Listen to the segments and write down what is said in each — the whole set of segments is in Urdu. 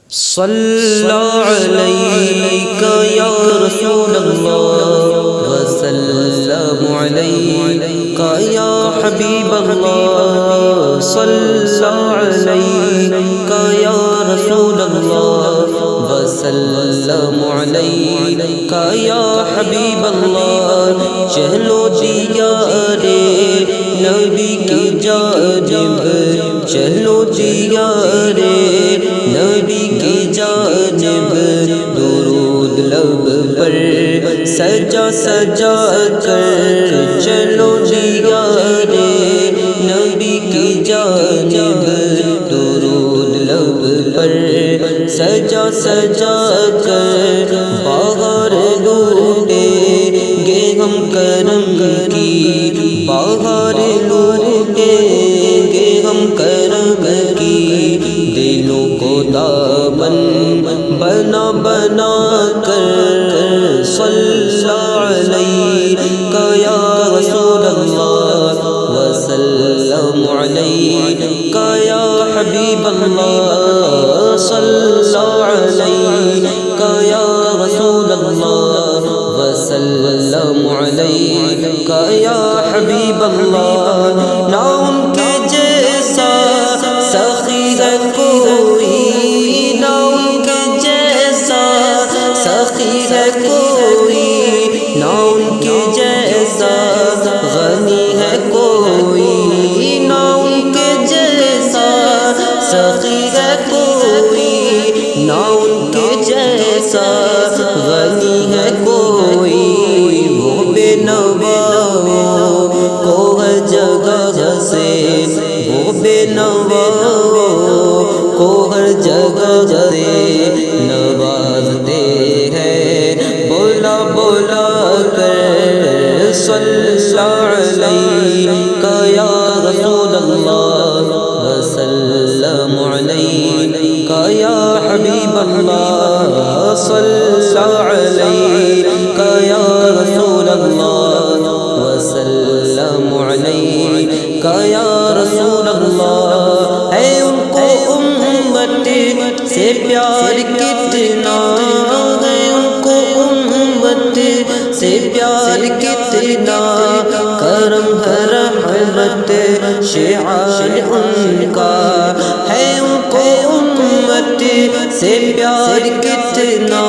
صلی علیک یا رسول اللہ وسلم علیک یا حبیب اللہ صلی علیک یا رسول اللہ وسلم علیک یا حبیب اللہ چلو دیار نبی کی جانب چلو دیار نبی کی جانب درود لب پر سجا سجا کر چلو دیار نبی کی جانب درود لب پر سجا سجا کر باہر لوٹیں گے ہم کرم کی باہر لوٹیں گے ہم کرم کی دلوں کو دامن بنا بنا کر صلی علیک یا رسول اللہ وسلم علیک یا حبیب اللہ صلی علیک یا رسول اللہ وسلم علیک یا حبیب اللہ نہ ان کے جیسا سخی ہے کوئی نہ ان کے جیسا سخی ہے کوئی نہ ان کے جیسا غنی ہے کوئی نہ ان کے جیسا سخی ہے کوئی نہ ان کے جیسا غنی ہے کوئی وہ بے نوا کو ہر جگہ سے وہ بے نوا کو ہر جگہ سے نوازتے ہیں بولا بولا کر صلی علیک یا رسول اللہ وسلم علیک یا حبیب اللہ صلی علیک یا رسول اللہ وسلم علیک یا رسول اللہ ہے ان کو امت سے پیار کتنا ہے ان کو امت سے پیار کتنا کرم ہے رحمت شعار ان کا ہے ان کو امت سے پیار کتنا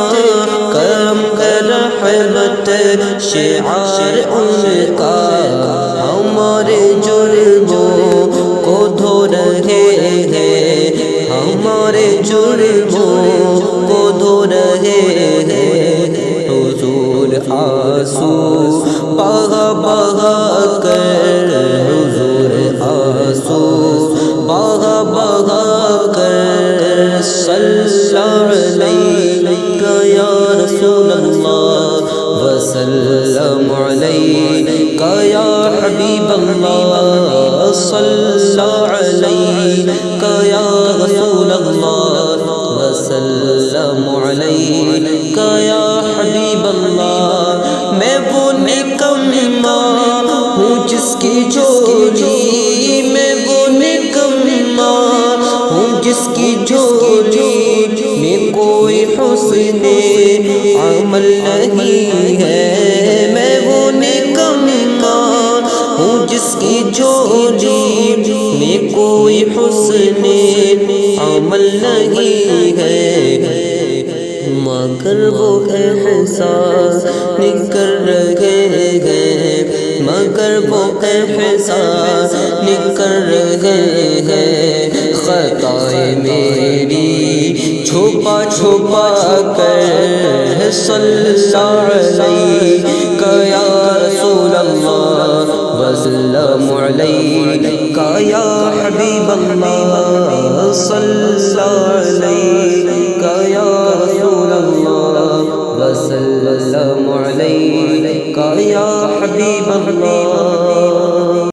کرم ہے رحمت شعار ان کا ہمارے جرموں کو دھو رہے ہیں ہمارے جرموں کو دھو رہے ہیں حضور آنسو بہا بہا کر حضور آنسو بہا بہا کر صلی علیک یا رسول اللہ وسلم علیک یا حبیب اللہ صلی علیک یا رسول اللہ وسلم علیک یا حبیب اللہ میں وہ نکما ہوں جس کی جھولی میں وہ نکما ہوں جس کی جھولی میں کوئی حسن عمل نہیں ہے میں وہ نکما ہوں جس کی جھولی میں کوئی حسن عمل نہیں ہے مگر وہ احساس نکل رہے ہیں مگر وہ احساس نکل رہے ہیں خطائیں میری چھپا چھپا کر صلی علیک یا رسول اللہ وسلم علیک یا حبیب اللہ صلی علیک یا رسول اللہ وسلم علیک یا حبیب اللہ